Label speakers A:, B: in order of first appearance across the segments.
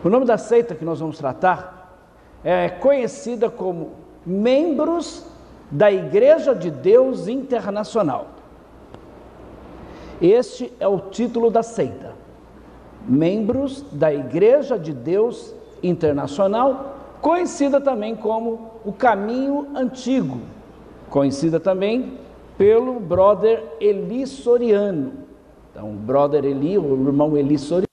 A: O nome da seita que nós vamos tratar é conhecida como Membros da Igreja de Deus Internacional. Este é o título da seita. Membros da Igreja de Deus Internacional, conhecida também como o Caminho Antigo, conhecida também pelo brother Eli Soriano. Então, o brother Eli, o irmão Eli Soriano,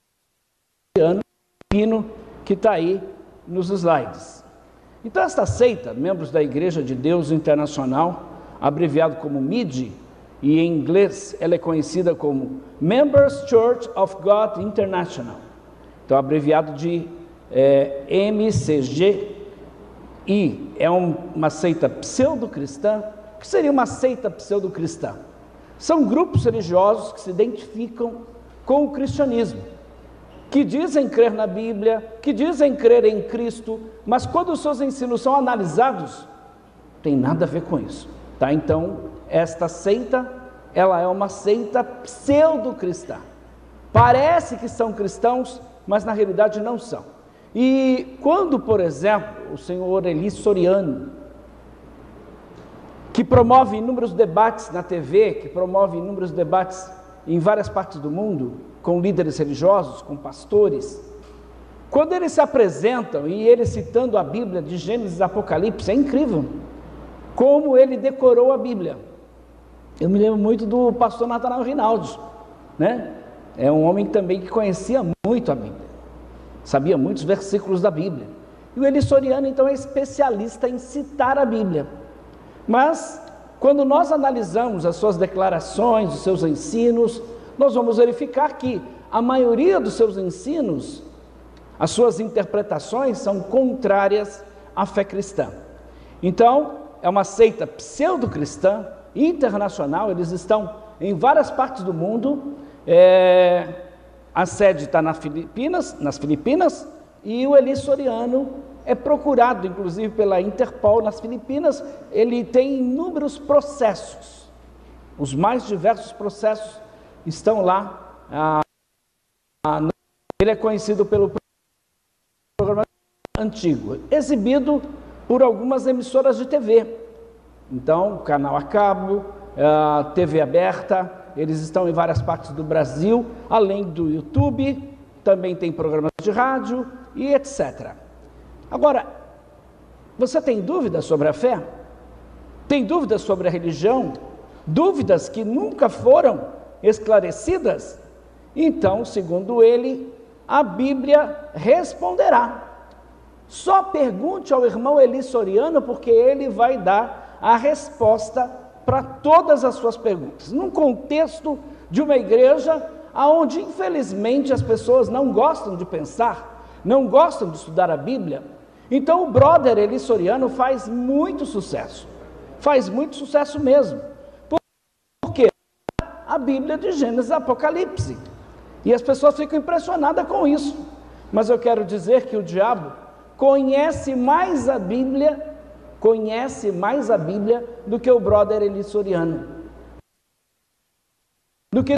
A: que está aí nos slides. Então, esta seita, Membros da Igreja de Deus Internacional, abreviado como MID, e em inglês ela é conhecida como Members Church of God International, então abreviado de MCG, e é uma seita pseudo-cristã. O que seria uma seita pseudo-cristã? São grupos religiosos que se identificam com o cristianismo, que dizem crer na Bíblia, que dizem crer em Cristo, mas quando os seus ensinos são analisados, tem nada a ver com isso, tá? Então, esta seita, ela é uma seita pseudo-cristã. Parece que são cristãos, mas na realidade não são. E quando, por exemplo, o senhor Eli Soriano, que promove inúmeros debates na TV, que promove inúmeros debates em várias partes do mundo, com líderes religiosos, com pastores, quando eles se apresentam, e ele citando a Bíblia de Gênesis e Apocalipse, é incrível como ele decorou a Bíblia. Eu me lembro muito do pastor Natanael Rinaldi, né? É um homem também que conhecia muito a Bíblia, sabia muitos versículos da Bíblia. E o Eli Soriano, então, é especialista em citar a Bíblia. Mas, quando nós analisamos as suas declarações, os seus ensinos, nós vamos verificar que a maioria dos seus ensinos, as suas interpretações são contrárias à fé cristã. Então, é uma seita pseudo-cristã, internacional. Eles estão em várias partes do mundo. A sede está nas Filipinas, e o Eli Soriano é procurado, inclusive, pela Interpol nas Filipinas. Ele tem inúmeros processos, os mais diversos processos estão lá. Ele é conhecido pelo programa antigo, exibido por algumas emissoras de TV. Então, canal a cabo, TV aberta, eles estão em várias partes do Brasil, além do YouTube, também tem programas de rádio e etc. Agora, você tem dúvidas sobre a fé? Tem dúvidas sobre a religião? Dúvidas que nunca foram esclarecidas? Então, segundo ele, a Bíblia responderá. Só pergunte ao irmão Eli Soriano, porque ele vai dar a resposta para todas as suas perguntas, num contexto de uma igreja onde, infelizmente, as pessoas não gostam de pensar, não gostam de estudar a Bíblia. Então, o brother Eli Soriano faz muito sucesso mesmo, porque a Bíblia de Gênesis e Apocalipse, e as pessoas ficam impressionadas com isso. Mas eu quero dizer que o diabo conhece mais a Bíblia do que o brother Eli Soriano, do que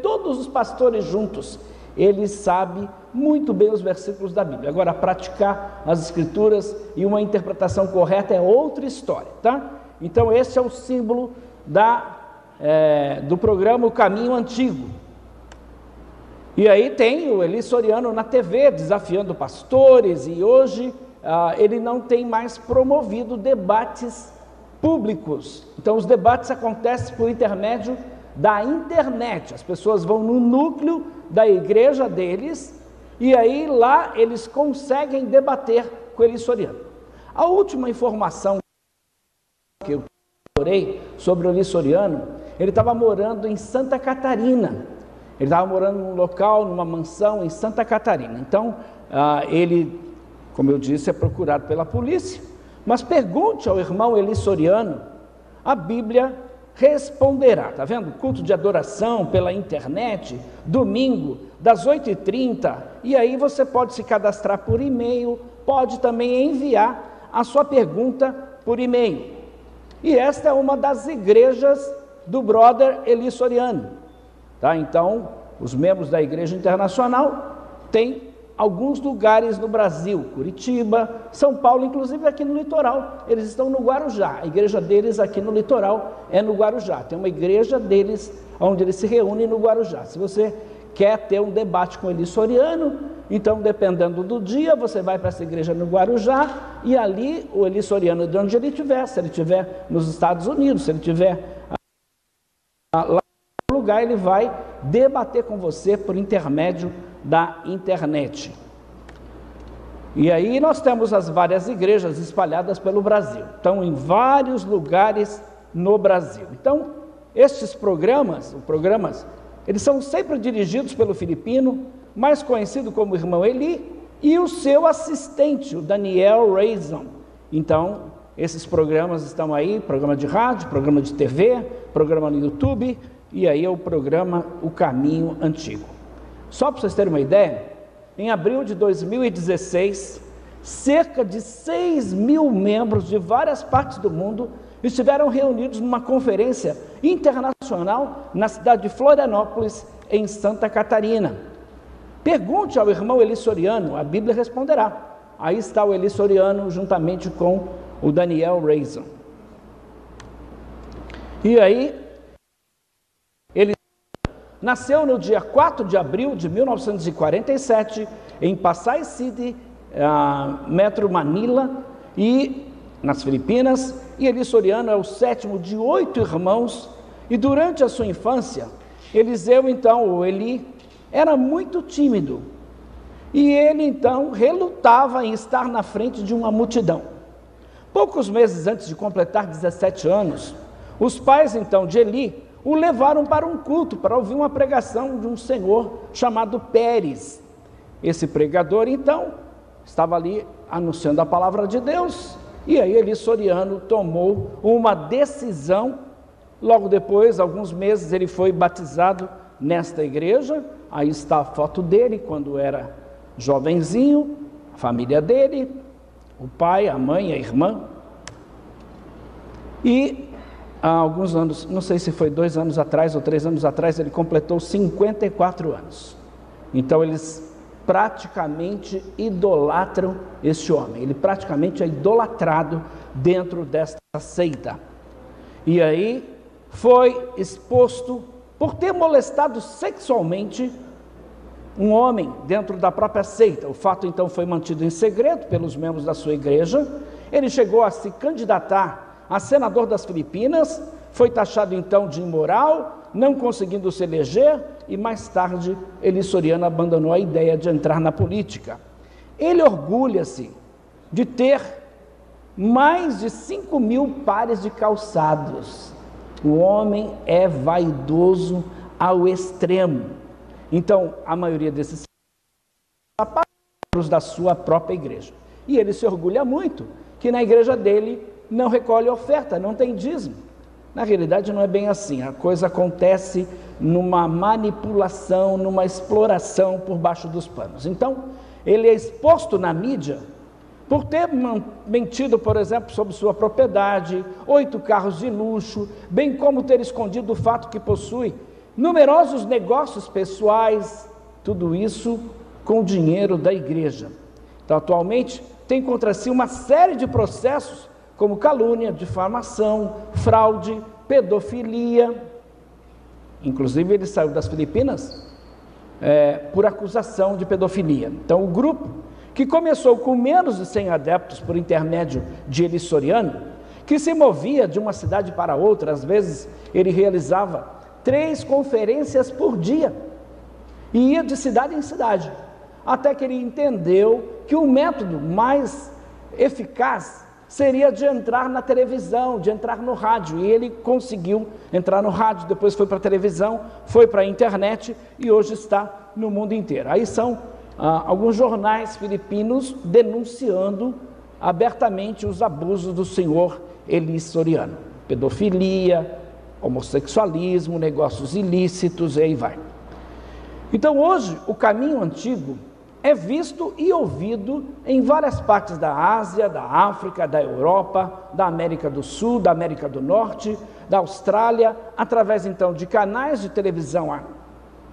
A: todos os pastores juntos. Ele sabe muito bem os versículos da Bíblia. Agora, praticar as Escrituras e uma interpretação correta é outra história, tá? Então, esse é o símbolo do programa O Caminho Antigo. E aí tem o Eli Soriano na TV, desafiando pastores, e hoje ele não tem mais promovido debates públicos. Então, os debates acontecem por intermédio da internet. As pessoas vão no núcleo da igreja deles, e aí lá eles conseguem debater com o Eli Soriano. A última informação que eu procurei sobre o Eli Soriano, ele estava morando em Santa Catarina. Ele estava morando num local, numa mansão em Santa Catarina. Então, ele, como eu disse, é procurado pela polícia. Mas pergunte ao irmão Eli Soriano, a Bíblia responderá. Está vendo? Culto de adoração pela internet, domingo, das 8h30. E aí você pode se cadastrar por e-mail, pode também enviar a sua pergunta por e-mail. E esta é uma das igrejas do brother Eli Soriano. Tá? Então, os membros da Igreja Internacional têm alguns lugares no Brasil, Curitiba, São Paulo, inclusive aqui no litoral. Eles estão no Guarujá. A igreja deles aqui no litoral é no Guarujá. Tem uma igreja deles onde eles se reúnem no Guarujá. Se você quer ter um debate com Eli Soriano, então, dependendo do dia, você vai para essa igreja no Guarujá e ali o Eli Soriano, de onde ele estiver, se ele estiver nos Estados Unidos, se ele estiver lá no lugar, ele vai debater com você por intermédio da internet. E aí nós temos as várias igrejas espalhadas pelo Brasil, estão em vários lugares no Brasil. Então, estes programas, eles são sempre dirigidos pelo filipino, mais conhecido como irmão Eli, e o seu assistente, o Daniel Reason. Então, esses programas estão aí, programa de rádio, programa de TV, programa no YouTube, e aí é o programa O Caminho Antigo. Só para vocês terem uma ideia, em abril de 2016, cerca de 6.000 membros de várias partes do mundo estiveram reunidos numa conferência internacional na cidade de Florianópolis, em Santa Catarina. Pergunte ao irmão Eli Soriano, a Bíblia responderá. Aí está o Eli Soriano juntamente com o Daniel Reason. E aí, ele nasceu no dia 4 de abril de 1947, em Pasay City, Metro Manila, e nas Filipinas. E Eli Soriano é o sétimo de 8 irmãos, e durante a sua infância, Eliseu, então, o Eli, era muito tímido, e ele, então, relutava em estar na frente de uma multidão. Poucos meses antes de completar 17 anos, os pais, então, de Eli, o levaram para um culto, para ouvir uma pregação de um senhor chamado Pérez. Esse pregador, então, estava ali anunciando a palavra de Deus, e aí Eli Soriano tomou uma decisão. Logo depois, alguns meses, ele foi batizado nesta igreja. Aí está a foto dele quando era jovenzinho, a família dele, o pai, a mãe, a irmã. E há alguns anos, não sei se foi 2 anos atrás ou 3 anos atrás, ele completou 54 anos. Então eles praticamente idolatram este homem. Ele praticamente é idolatrado dentro desta seita. E aí foi exposto por ter molestado sexualmente um homem dentro da própria seita. O fato então foi mantido em segredo pelos membros da sua igreja. Ele chegou a se candidatar a senador das Filipinas, foi taxado então de imoral, não conseguindo se eleger, e mais tarde Eli Soriano abandonou a ideia de entrar na política. Ele orgulha-se de ter mais de 5.000 pares de calçados. O homem é vaidoso ao extremo. Então, a maioria desses sapatos da sua própria igreja. E ele se orgulha muito que na igreja dele não recolhe oferta, não tem dízimo. Na realidade não é bem assim, a coisa acontece numa manipulação, numa exploração por baixo dos panos. Então, ele é exposto na mídia por ter mentido, por exemplo, sobre sua propriedade, 8 carros de luxo, bem como ter escondido o fato que possui numerosos negócios pessoais, tudo isso com o dinheiro da igreja. Então, atualmente, tem contra si uma série de processos, como calúnia, difamação, fraude, pedofilia. Inclusive, ele saiu das Filipinas por acusação de pedofilia. Então, o grupo, que começou com menos de 100 adeptos por intermédio de Eli Soriano, que se movia de uma cidade para outra, às vezes ele realizava 3 conferências por dia, e ia de cidade em cidade, até que ele entendeu que o método mais eficaz seria de entrar na televisão, de entrar no rádio, e ele conseguiu entrar no rádio, depois foi para a televisão, foi para a internet, e hoje está no mundo inteiro. Aí são alguns jornais filipinos denunciando abertamente os abusos do senhor Eli Soriano, pedofilia, homossexualismo, negócios ilícitos, e aí vai. Então hoje o caminho antigo é visto e ouvido em várias partes da Ásia, da África, da Europa, da América do Sul, da América do Norte, da Austrália, através então de canais de televisão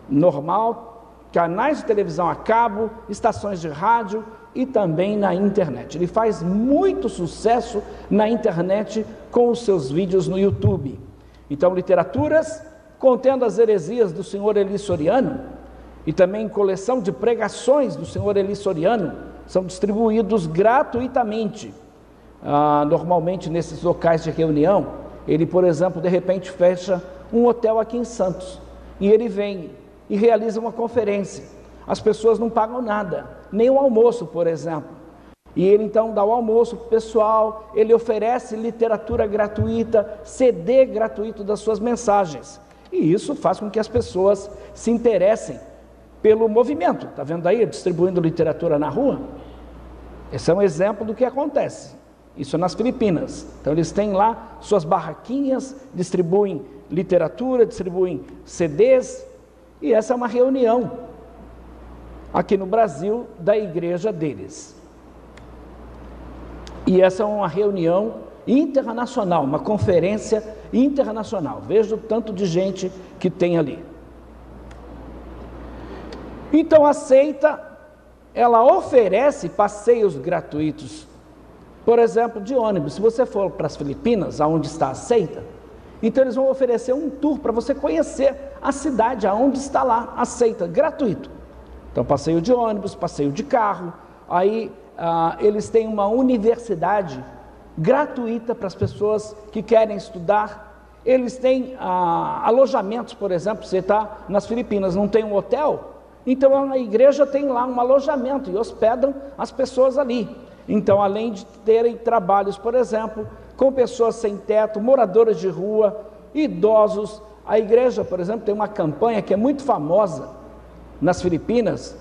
A: normal, canais de televisão a cabo, estações de rádio e também na internet. Ele faz muito sucesso na internet com os seus vídeos no YouTube. Então, literaturas contendo as heresias do senhor Eli Soriano e também coleção de pregações do senhor Eli Soriano são distribuídos gratuitamente. Normalmente nesses locais de reunião, ele, por exemplo, de repente fecha um hotel aqui em Santos e ele vem e realiza uma conferência. As pessoas não pagam nada, nem o almoço, por exemplo. E ele então dá o almoço para o pessoal, ele oferece literatura gratuita, CD gratuito das suas mensagens. E isso faz com que as pessoas se interessem pelo movimento. Está vendo aí, distribuindo literatura na rua? Esse é um exemplo do que acontece. Isso é nas Filipinas. Então eles têm lá suas barraquinhas, distribuem literatura, distribuem CDs, e essa é uma reunião aqui no Brasil da igreja deles. E essa é uma reunião internacional, uma conferência internacional. Veja o tanto de gente que tem ali. Então a seita, ela oferece passeios gratuitos, por exemplo, de ônibus. Se você for para as Filipinas, aonde está a seita, então eles vão oferecer um tour para você conhecer a cidade, aonde está lá a seita, gratuito. Então, passeio de ônibus, passeio de carro. Aí eles têm uma universidade gratuita para as pessoas que querem estudar. Eles têm alojamentos, por exemplo, você está nas Filipinas, não tem um hotel, então a igreja tem lá um alojamento e hospedam as pessoas ali. Então, além de terem trabalhos, por exemplo, com pessoas sem teto, moradores de rua, idosos, a igreja, por exemplo, tem uma campanha que é muito famosa nas Filipinas.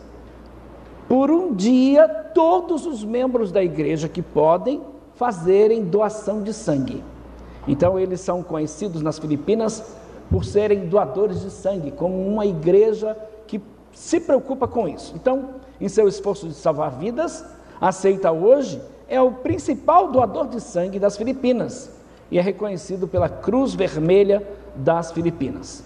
A: Por um dia, todos os membros da igreja que podem fazerem doação de sangue. Então, eles são conhecidos nas Filipinas por serem doadores de sangue, como uma igreja que se preocupa com isso. Então, em seu esforço de salvar vidas, a seita hoje é o principal doador de sangue das Filipinas e é reconhecido pela Cruz Vermelha das Filipinas.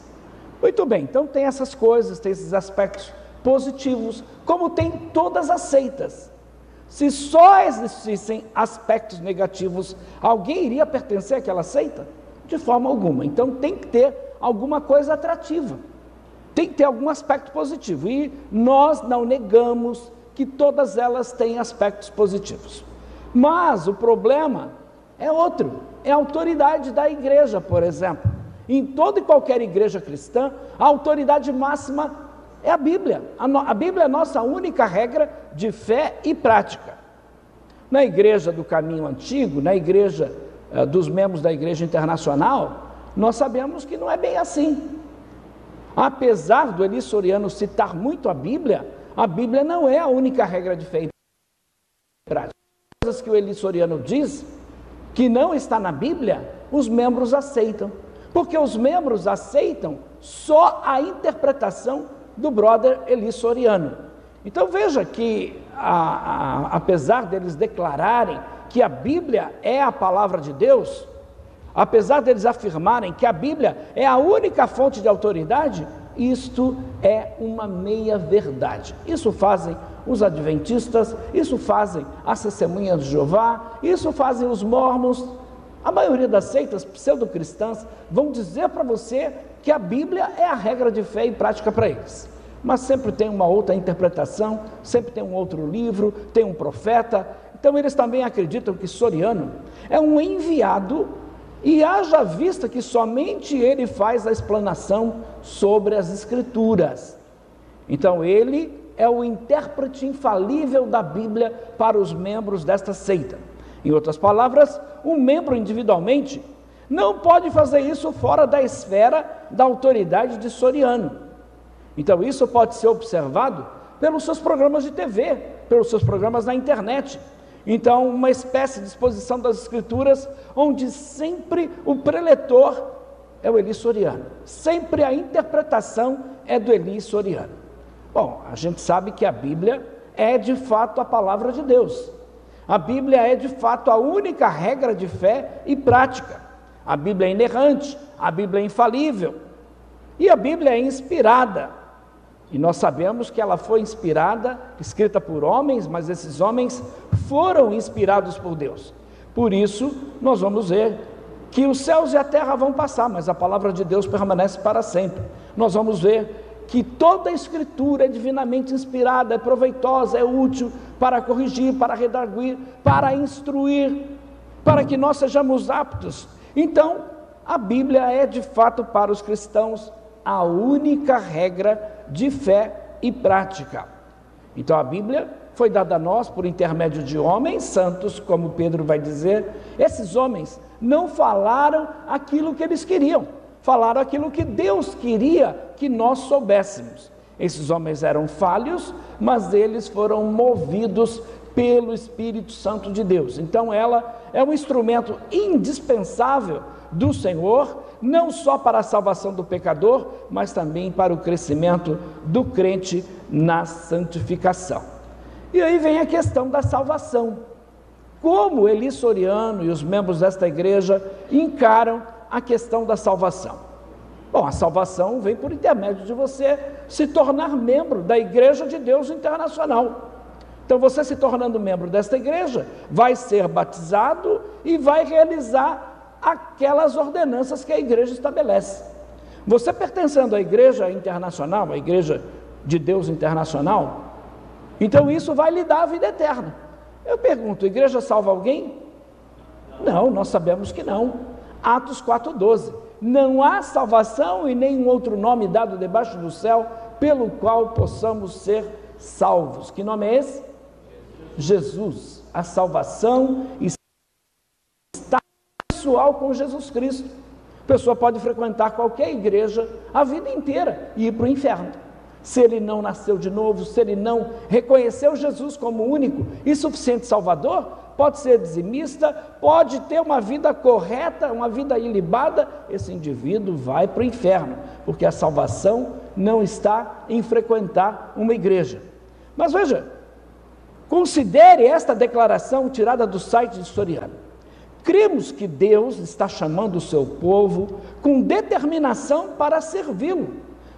A: Muito bem, então tem essas coisas, tem esses aspectos positivos, como tem todas as seitas. Se só existissem aspectos negativos, alguém iria pertencer àquela seita? De forma alguma. Então tem que ter alguma coisa atrativa, tem que ter algum aspecto positivo, e nós não negamos que todas elas têm aspectos positivos. Mas o problema é outro, é a autoridade da igreja, por exemplo. Em toda e qualquer igreja cristã, a autoridade máxima é a Bíblia. A Bíblia é a nossa única regra de fé e prática. Na igreja do Caminho Antigo, na igreja dos membros da Igreja Internacional, nós sabemos que não é bem assim. Apesar do Eli Soriano citar muito a Bíblia não é a única regra de fé e prática. As coisas que o Eli Soriano diz que não está na Bíblia, os membros aceitam, porque os membros aceitam só a interpretação do brother Eli Soriano. Então veja que, apesar deles declararem que a Bíblia é a palavra de Deus, apesar deles afirmarem que a Bíblia é a única fonte de autoridade, isto é uma meia-verdade. Isso fazem os adventistas, isso fazem as testemunhas de Jeová, isso fazem os mormons. A maioria das seitas pseudo-cristãs vão dizer para você que a Bíblia é a regra de fé e prática para eles. Mas sempre tem uma outra interpretação, sempre tem um outro livro, tem um profeta. Então eles também acreditam que Soriano é um enviado, e haja vista que somente ele faz a explanação sobre as Escrituras. Então ele é o intérprete infalível da Bíblia para os membros desta seita. Em outras palavras, um membro individualmente não pode fazer isso fora da esfera da autoridade de Soriano. Então isso pode ser observado pelos seus programas de TV, pelos seus programas na internet. Então, uma espécie de exposição das Escrituras, onde sempre o preletor é o Eli Soriano, sempre a interpretação é do Eli Soriano. Bom, a gente sabe que a Bíblia é de fato a palavra de Deus, a Bíblia é de fato a única regra de fé e prática, a Bíblia é inerrante, a Bíblia é infalível, e a Bíblia é inspirada. E nós sabemos que ela foi inspirada, escrita por homens, mas esses homens foram inspirados por Deus. Por isso, nós vamos ver que os céus e a terra vão passar, mas a palavra de Deus permanece para sempre. Nós vamos ver que toda a Escritura é divinamente inspirada, é proveitosa, é útil para corrigir, para redarguir, para instruir, para que nós sejamos aptos. Então, a Bíblia é de fato para os cristãos a única regra de fé e prática. Então a Bíblia foi dada a nós por intermédio de homens santos, como Pedro vai dizer. Esses homens não falaram aquilo que eles queriam, falaram aquilo que Deus queria que nós soubéssemos. Esses homens eram falhos, mas eles foram movidos pelo Espírito Santo de Deus. Então ela é um instrumento indispensável do Senhor, não só para a salvação do pecador, mas também para o crescimento do crente na santificação. E aí vem a questão da salvação. Como Eli Soriano e os membros desta igreja encaram a questão da salvação? Bom, a salvação vem por intermédio de você se tornar membro da Igreja de Deus Internacional. Então você se tornando membro desta igreja, vai ser batizado e vai realizar aquelas ordenanças que a igreja estabelece. Você pertencendo à Igreja Internacional, à Igreja de Deus Internacional, então isso vai lhe dar a vida eterna. Eu pergunto, a igreja salva alguém? Não, nós sabemos que não. Atos 4,12, não há salvação e nenhum outro nome dado debaixo do céu, pelo qual possamos ser salvos. Que nome é esse? Jesus. A salvação está pessoal com Jesus Cristo. A pessoa pode frequentar qualquer igreja a vida inteira e ir para o inferno. Se ele não nasceu de novo, se ele não reconheceu Jesus como único e suficiente Salvador, pode ser dizimista, pode ter uma vida correta, uma vida ilibada, esse indivíduo vai para o inferno, porque a salvação não está em frequentar uma igreja. Mas veja, considere esta declaração tirada do site de Soriano. Cremos que Deus está chamando o seu povo com determinação para servi-lo,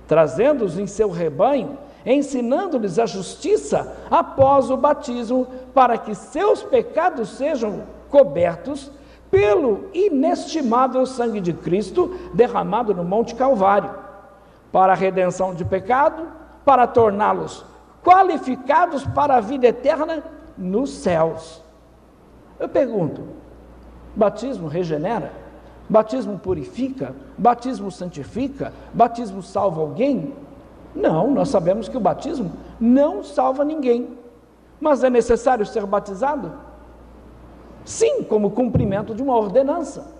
A: trazendo-os em seu rebanho, ensinando-lhes a justiça após o batismo, para que seus pecados sejam cobertos pelo inestimável sangue de Cristo derramado no Monte Calvário, para a redenção de pecado, para torná-los qualificados para a vida eterna nos céus. Eu pergunto, batismo regenera? Batismo purifica? Batismo santifica? Batismo salva alguém? Não, nós sabemos que o batismo não salva ninguém. Mas é necessário ser batizado? Sim, como cumprimento de uma ordenança.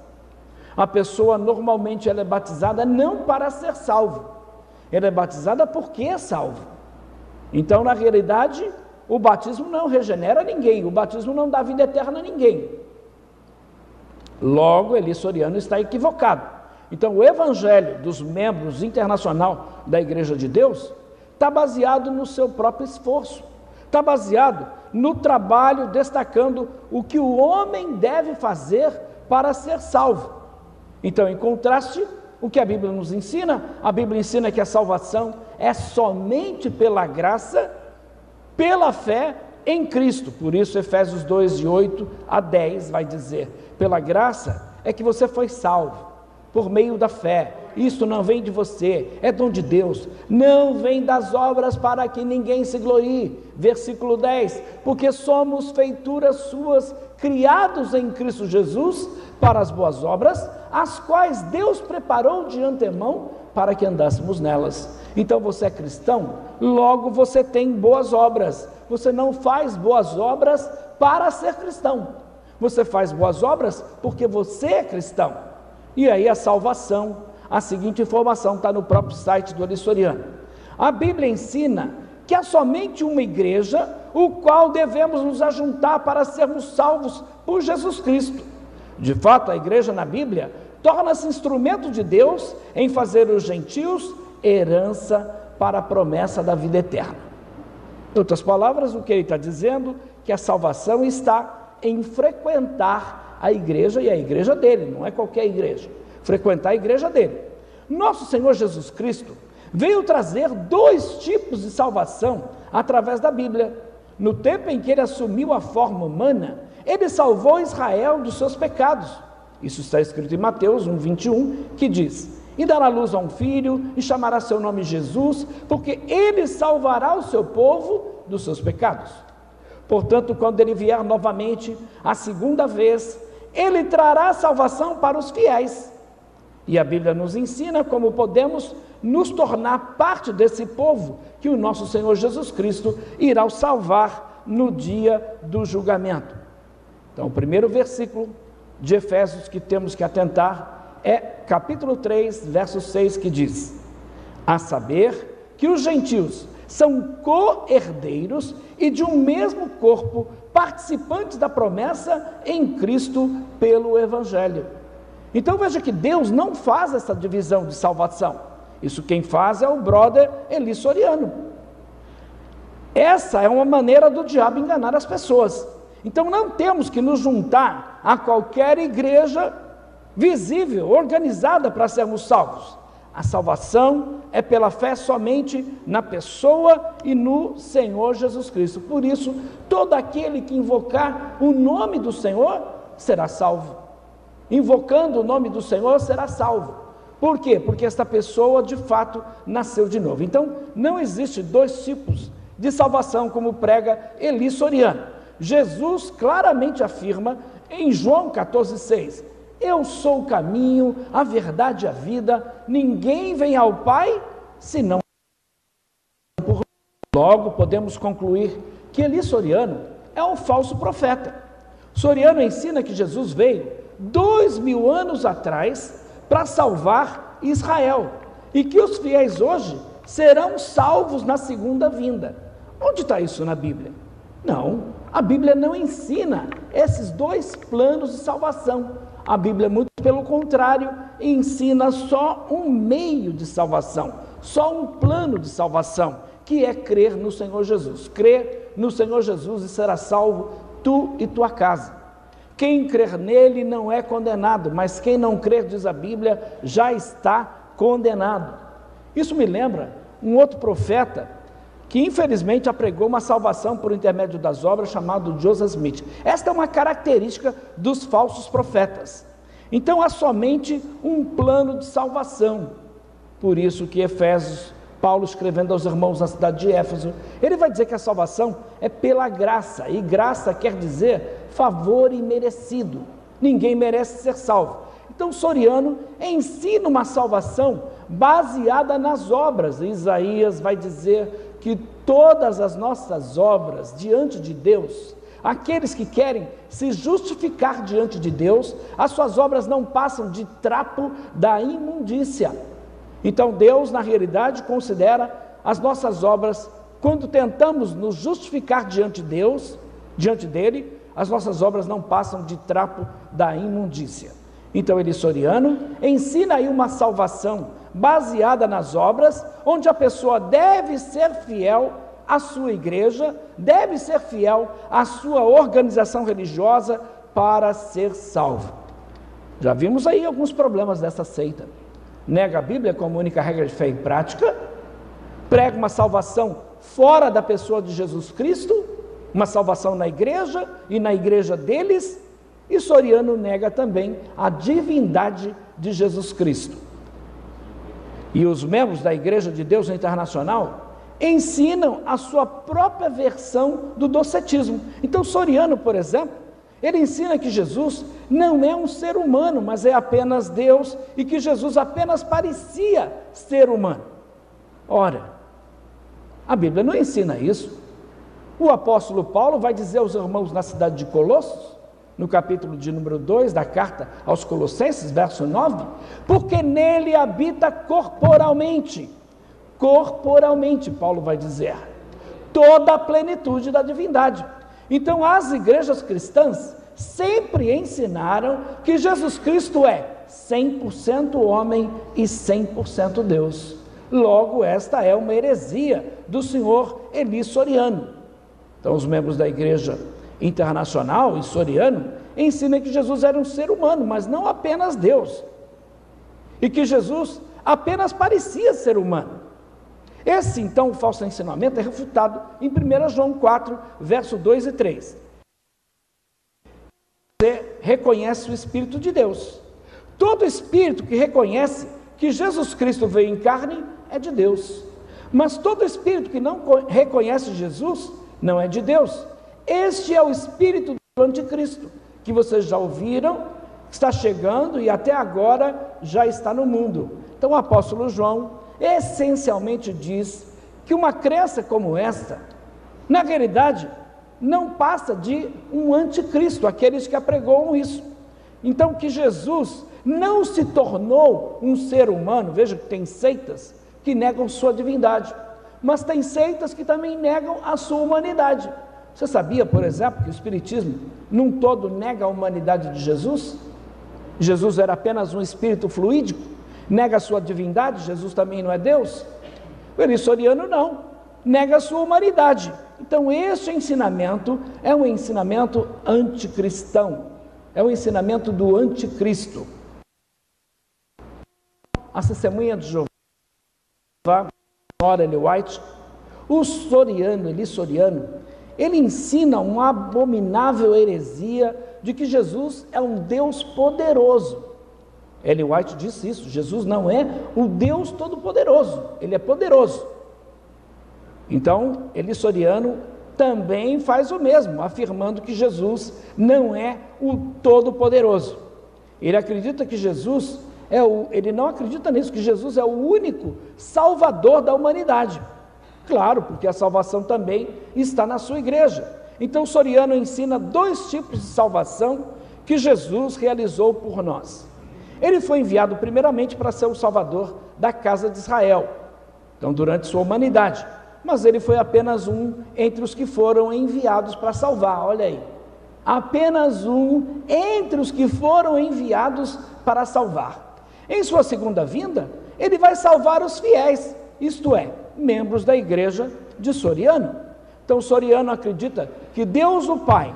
A: A pessoa normalmente ela é batizada não para ser salvo. Ela é batizada porque é salvo. Então, na realidade, o batismo não regenera ninguém. O batismo não dá vida eterna a ninguém. Logo, Eli Soriano está equivocado. Então, o evangelho dos membros internacional da Igreja de Deus está baseado no seu próprio esforço, está baseado no trabalho, destacando o que o homem deve fazer para ser salvo. Então, em contraste, o que a Bíblia nos ensina? A Bíblia ensina que a salvação é somente pela graça, pela fé em Cristo. Por isso, Efésios 2, de 8 a 10, vai dizer: pela graça é que você foi salvo, por meio da fé. Isto não vem de você, é dom de Deus, não vem das obras para que ninguém se glorie. Versículo 10, porque somos feituras suas, criados em Cristo Jesus, para as boas obras, as quais Deus preparou de antemão para que andássemos nelas. Então você é cristão, logo você tem boas obras. Você não faz boas obras para ser cristão, você faz boas obras porque você é cristão. E aí a salvação, a seguinte informação está no próprio site do Eli Soriano. A Bíblia ensina que há somente uma igreja, o qual devemos nos ajuntar para sermos salvos por Jesus Cristo. De fato, a igreja na Bíblia torna-se instrumento de Deus em fazer os gentios herança para a promessa da vida eterna. Em outras palavras, o que ele está dizendo? Que a salvação está em frequentar a igreja, e a igreja dele, não é qualquer igreja, frequentar a igreja dele. Nosso Senhor Jesus Cristo veio trazer dois tipos de salvação através da Bíblia. No tempo em que ele assumiu a forma humana, ele salvou Israel dos seus pecados. Isso está escrito em Mateus 1:21, que diz: e dará luz a um filho, e chamará seu nome Jesus, porque ele salvará o seu povo dos seus pecados. Portanto, quando ele vier novamente, a segunda vez, ele trará salvação para os fiéis. E a Bíblia nos ensina como podemos nos tornar parte desse povo que o nosso Senhor Jesus Cristo irá salvar no dia do julgamento. Então, o primeiro versículo de Efésios que temos que atentar é capítulo 3, verso 6, que diz: a saber que os gentios são co-herdeiros e de um mesmo corpo, participantes da promessa em Cristo pelo Evangelho. Então veja que Deus não faz essa divisão de salvação. Isso quem faz é o brother Eli Soriano. Essa é uma maneira do diabo enganar as pessoas. Então não temos que nos juntar a qualquer igreja visível, organizada para sermos salvos. A salvação é pela fé somente na pessoa e no Senhor Jesus Cristo. Por isso, todo aquele que invocar o nome do Senhor será salvo. Invocando o nome do Senhor será salvo. Por quê? Porque esta pessoa de fato nasceu de novo. Então, não existe dois tipos de salvação como prega Eli Soriano. Jesus claramente afirma em João 14,6: eu sou o caminho, a verdade e a vida, ninguém vem ao Pai senão por mim. Logo podemos concluir que Eli Soriano é um falso profeta. Soriano ensina que Jesus veio 2000 anos atrás para salvar Israel e que os fiéis hoje serão salvos na segunda vinda. Onde está isso na Bíblia? Não, a Bíblia não ensina esses dois planos de salvação. A Bíblia, muito pelo contrário, ensina só um meio de salvação, só um plano de salvação, que é crer no Senhor Jesus. Crer no Senhor Jesus e será salvo tu e tua casa. Quem crer nele não é condenado, mas quem não crer, diz a Bíblia, já está condenado. Isso me lembra um outro profeta que infelizmente apregou uma salvação por intermédio das obras, chamado Joseph Smith. Esta é uma característica dos falsos profetas. Então há somente um plano de salvação. Por isso que Efésios, Paulo escrevendo aos irmãos na cidade de Éfeso, ele vai dizer que a salvação é pela graça, e graça quer dizer favor imerecido. Ninguém merece ser salvo. Então Soriano ensina uma salvação baseada nas obras. Isaías vai dizer que todas as nossas obras diante de Deus, aqueles que querem se justificar diante de Deus, as suas obras não passam de trapo da imundícia. Então Deus, na realidade, considera as nossas obras, quando tentamos nos justificar diante de Deus, diante dele, as nossas obras não passam de trapo da imundícia. Então Eli Soriano ensina aí uma salvação baseada nas obras, onde a pessoa deve ser fiel à sua igreja, deve ser fiel à sua organização religiosa para ser salvo. Já vimos aí alguns problemas dessa seita. Nega a Bíblia como única regra de fé e prática, prega uma salvação fora da pessoa de Jesus Cristo, uma salvação na igreja e na igreja deles, e Soriano nega também a divindade de Jesus Cristo. E os membros da Igreja de Deus Internacional ensinam a sua própria versão do docetismo. Então Soriano, por exemplo, ele ensina que Jesus não é um ser humano, mas é apenas Deus, e que Jesus apenas parecia ser humano. Ora, a Bíblia não ensina isso. O apóstolo Paulo vai dizer aos irmãos na cidade de Colossos, no capítulo de número 2 da carta aos Colossenses, verso 9, porque nele habita corporalmente, Paulo vai dizer, toda a plenitude da divindade. Então as igrejas cristãs sempre ensinaram que Jesus Cristo é 100% homem e 100% Deus. Logo, esta é uma heresia do senhor Eli Soriano. Então os membros da Igreja Internacional e Soriano ensinam que Jesus era um ser humano, mas não apenas Deus, e que Jesus apenas parecia ser humano. Esse, então, falso ensinamento é refutado em 1 João 4, verso 2 e 3. Você reconhece o Espírito de Deus. Todo espírito que reconhece que Jesus Cristo veio em carne é de Deus. Mas todo espírito que não reconhece Jesus não é de Deus. Este é o espírito do anticristo, que vocês já ouviram, está chegando e até agora já está no mundo. Então o apóstolo João essencialmente diz que uma crença como esta, na realidade, não passa de um anticristo, aqueles que apregoam isso. Então que Jesus não se tornou um ser humano. Veja que tem seitas que negam sua divindade, mas tem seitas que também negam a sua humanidade. Você sabia, por exemplo, que o Espiritismo num todo nega a humanidade de Jesus? Jesus era apenas um espírito fluídico, nega a sua divindade, Jesus também não é Deus? O Elisoriano não, nega a sua humanidade. Então este ensinamento é um ensinamento anticristão, é um ensinamento do anticristo. A testemunha de Jeová, Ellen White, o Elisoriano, ele ensina uma abominável heresia de que Jesus é um Deus poderoso. Ellen White disse isso: Jesus não é o Deus todo-poderoso, ele é poderoso. Então, Elisoriano também faz o mesmo, afirmando que Jesus não é o todo-poderoso. Ele acredita que Jesus ele não acredita nisso, que Jesus é o único salvador da humanidade. Claro, porque a salvação também está na sua igreja. Então, Soriano ensina dois tipos de salvação que Jesus realizou por nós. Ele foi enviado primeiramente para ser o salvador da casa de Israel, então durante sua humanidade, mas ele foi apenas um entre os que foram enviados para salvar. Olha aí, apenas um entre os que foram enviados para salvar. Em sua segunda vinda, ele vai salvar os fiéis, isto é, membros da igreja de Soriano. Então Soriano acredita que Deus o Pai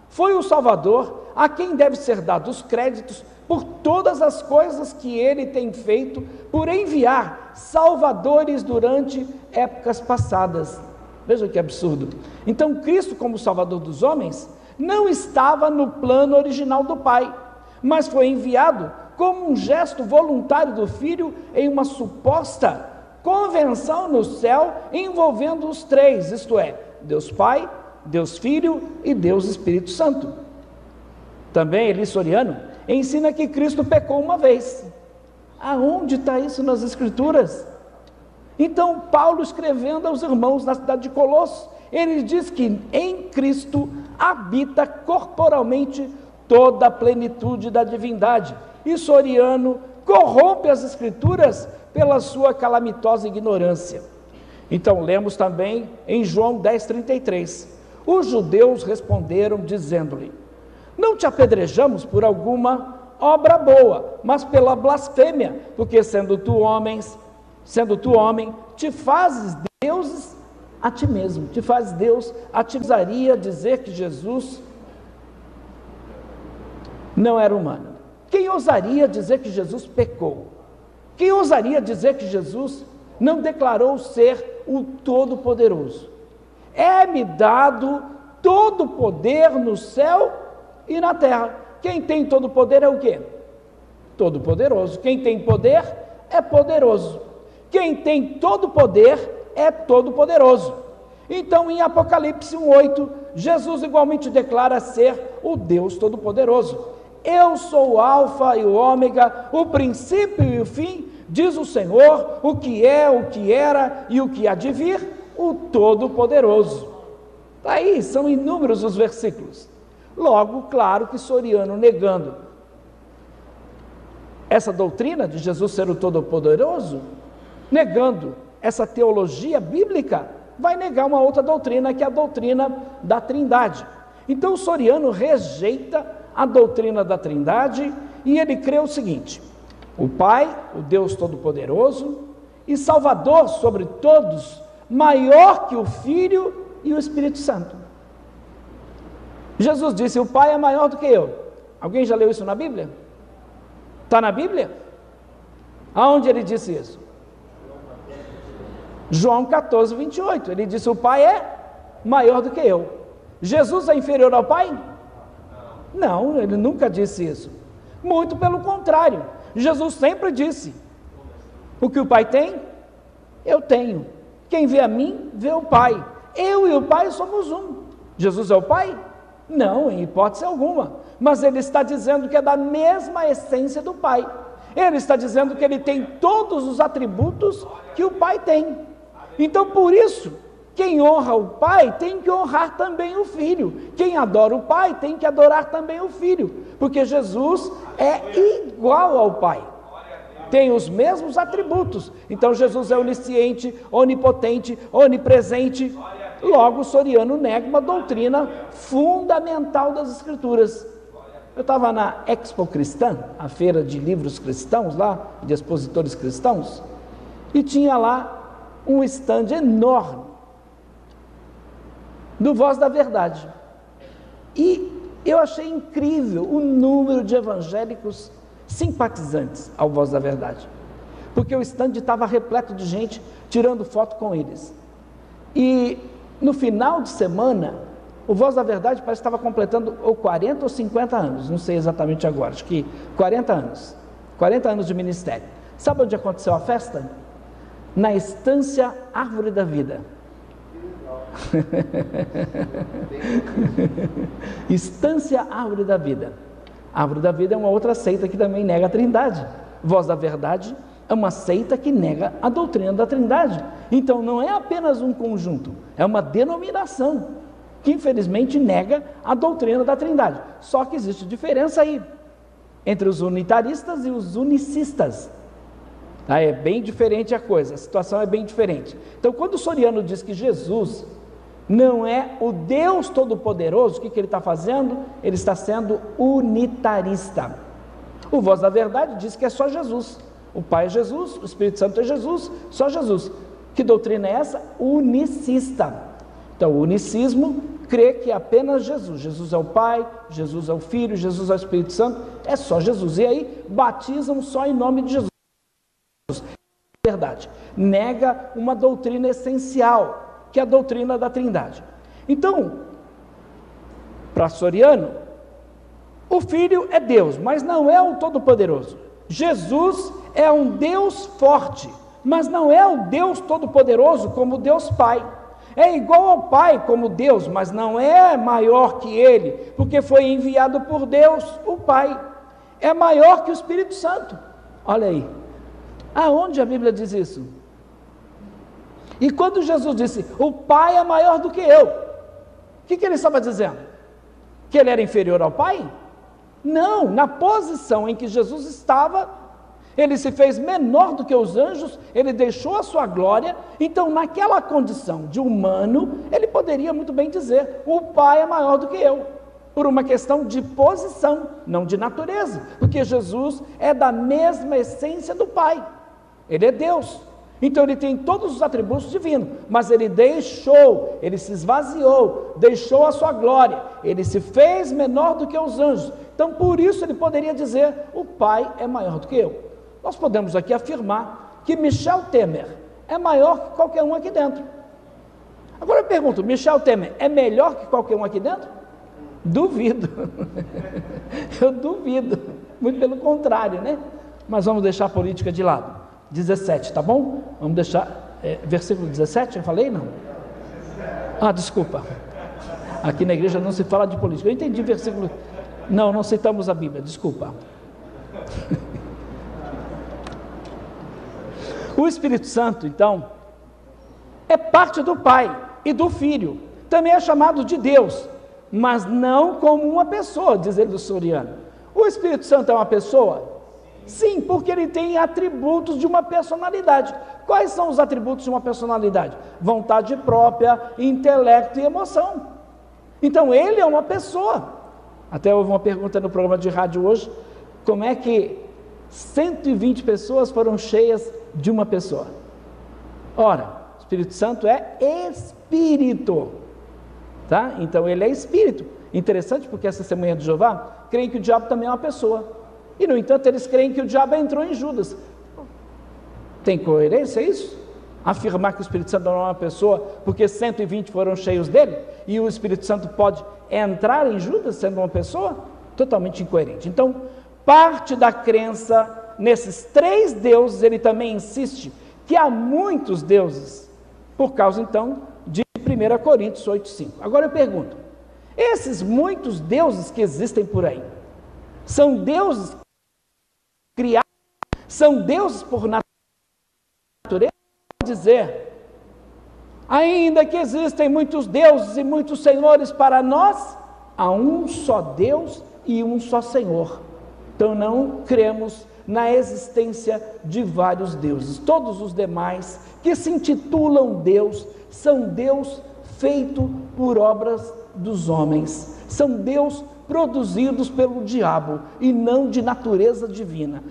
A: foi o Salvador, a quem deve ser dados os créditos por todas as coisas que ele tem feito, por enviar salvadores durante épocas passadas. Veja que absurdo. Então Cristo, como Salvador dos homens, não estava no plano original do Pai, mas foi enviado como um gesto voluntário do Filho em uma suposta convenção no céu envolvendo os três, isto é, Deus Pai, Deus Filho e Deus Espírito Santo. Também Elisoriano ensina que Cristo pecou uma vez. Aonde está isso nas Escrituras? Então Paulo, escrevendo aos irmãos na cidade de Colossos, ele diz que em Cristo habita corporalmente toda a plenitude da divindade. E Soriano corrompe as Escrituras pela sua calamitosa ignorância. Então lemos também em João 10,33, os judeus responderam dizendo-lhe: não te apedrejamos por alguma obra boa, mas pela blasfêmia, porque sendo tu homem, te fazes deuses a ti mesmo, te fazes Deus a ti. Ousaria dizer que Jesus não era humano? Quem ousaria dizer que Jesus pecou? Quem ousaria dizer que Jesus não declarou ser o Todo-Poderoso? É-me dado todo o poder no céu e na terra. Quem tem todo o poder é o quê? Todo-Poderoso. Quem tem poder é poderoso. Quem tem todo o poder é todo-poderoso. Então, em Apocalipse 1:8, Jesus igualmente declara ser o Deus Todo-Poderoso. Eu sou o Alfa e o Ômega, o princípio e o fim, diz o Senhor, o que é, o que era e o que há de vir, o Todo-Poderoso. Aí são inúmeros os versículos. Logo, claro que Soriano, negando essa doutrina de Jesus ser o Todo-Poderoso, negando essa teologia bíblica, vai negar uma outra doutrina, que é a doutrina da Trindade. Então Soriano rejeita a doutrina da Trindade e ele crê o seguinte: o Pai, o Deus Todo-Poderoso e Salvador sobre todos, maior que o Filho e o Espírito Santo. Jesus disse: o Pai é maior do que eu. Alguém já leu isso na Bíblia? Está na Bíblia? Aonde ele disse isso? João 14, 28, ele disse: o Pai é maior do que eu. Jesus é inferior ao Pai? Não, ele nunca disse isso. Muito pelo contrário, Jesus sempre disse: o que o Pai tem, eu tenho. Quem vê a mim, vê o Pai. Eu e o Pai somos um. Jesus é o Pai? Não, em hipótese alguma. Mas ele está dizendo que é da mesma essência do Pai. Ele está dizendo que ele tem todos os atributos que o Pai tem. Então, por isso, quem honra o Pai tem que honrar também o Filho. Quem adora o Pai tem que adorar também o Filho. Porque Jesus é igual ao Pai. Tem os mesmos atributos. Então Jesus é onisciente, onipotente, onipresente. Logo, Soriano nega uma doutrina fundamental das Escrituras. Eu estava na Expo Cristã, a feira de livros cristãos lá, de expositores cristãos, e tinha lá um stand enorme do Voz da Verdade. E eu achei incrível o número de evangélicos simpatizantes ao Voz da Verdade, porque o stand estava repleto de gente tirando foto com eles. E no final de semana, o Voz da Verdade parece que estava completando ou 40 ou 50 anos, não sei exatamente agora, acho que 40 anos de ministério. Sabe onde aconteceu a festa? Na Estância Árvore da Vida. Estância Árvore da Vida. Árvore da Vida é uma outra seita que também nega a Trindade. Voz da Verdade é uma seita que nega a doutrina da Trindade. Então não é apenas um conjunto, é uma denominação que infelizmente nega a doutrina da Trindade. Só que existe diferença aí entre os unitaristas e os unicistas. É bem diferente a coisa, a situação é bem diferente. Então, quando o Soriano diz que Jesus não é o Deus Todo-Poderoso, o que ele está fazendo? Ele está sendo unitarista. O Voz da Verdade diz que é só Jesus. O Pai é Jesus, o Espírito Santo é Jesus, só Jesus. Que doutrina é essa? Unicista. Então, o unicismo crê que é apenas Jesus. Jesus é o Pai, Jesus é o Filho, Jesus é o Espírito Santo, é só Jesus. E aí, batizam só em nome de Jesus. Verdade. Nega uma doutrina essencial, que é a doutrina da Trindade. Então, para Soriano, o Filho é Deus, mas não é o Todo-Poderoso. Jesus é um Deus forte, mas não é o Deus Todo-Poderoso como Deus Pai. É igual ao Pai como Deus, mas não é maior que Ele, porque foi enviado por Deus, o Pai. É maior que o Espírito Santo. Olha aí. Aonde a Bíblia diz isso? E quando Jesus disse, o Pai é maior do que eu, o que ele estava dizendo? Que ele era inferior ao Pai? Não, na posição em que Jesus estava, ele se fez menor do que os anjos, ele deixou a sua glória, então naquela condição de humano, ele poderia muito bem dizer, o Pai é maior do que eu, por uma questão de posição, não de natureza, porque Jesus é da mesma essência do Pai, ele é Deus, então ele tem todos os atributos divinos, mas ele deixou, ele se esvaziou, deixou a sua glória, ele se fez menor do que os anjos, então por isso ele poderia dizer, o Pai é maior do que eu. Nós podemos aqui afirmar que Michel Temer é maior que qualquer um aqui dentro. Agora eu pergunto, Michel Temer é melhor que qualquer um aqui dentro? Duvido. Eu duvido. Muito pelo contrário, né? Mas vamos deixar a política de lado. 17, tá bom? Vamos deixar, versículo 17, eu falei? Não. Ah, desculpa. Aqui na igreja não se fala de política. Eu entendi versículo... Não citamos a Bíblia, desculpa. O Espírito Santo, então, é parte do Pai e do Filho. Também é chamado de Deus, mas não como uma pessoa, diz ele do Soriano. O Espírito Santo é uma pessoa? Sim, porque ele tem atributos de uma personalidade. Quais são os atributos de uma personalidade? Vontade própria, intelecto e emoção. Então, ele é uma pessoa. Até houve uma pergunta no programa de rádio hoje, como é que 120 pessoas foram cheias de uma pessoa? Ora, o Espírito Santo é Espírito, tá? Então ele é Espírito. Interessante porque essa Testemunha de Jeová creem que o diabo também é uma pessoa, e no entanto eles creem que o diabo entrou em Judas. Tem coerência isso? afirmar que o Espírito Santo não é uma pessoa, porque 120 foram cheios dele, e o Espírito Santo pode entrar em Judas sendo uma pessoa? Totalmente incoerente. Então, parte da crença nesses 3 deuses, ele também insiste que há muitos deuses, por causa então de 1 Coríntios 8,5. Agora eu pergunto, esses muitos deuses que existem por aí, são deuses criados, são deuses por natureza? Dizer, ainda que existem muitos deuses e muitos senhores para nós, há um só Deus e um só Senhor. Então não cremos na existência de vários deuses. Todos os demais que se intitulam Deus, são Deus feito por obras dos homens, são Deus produzidos pelo diabo e não de natureza divina,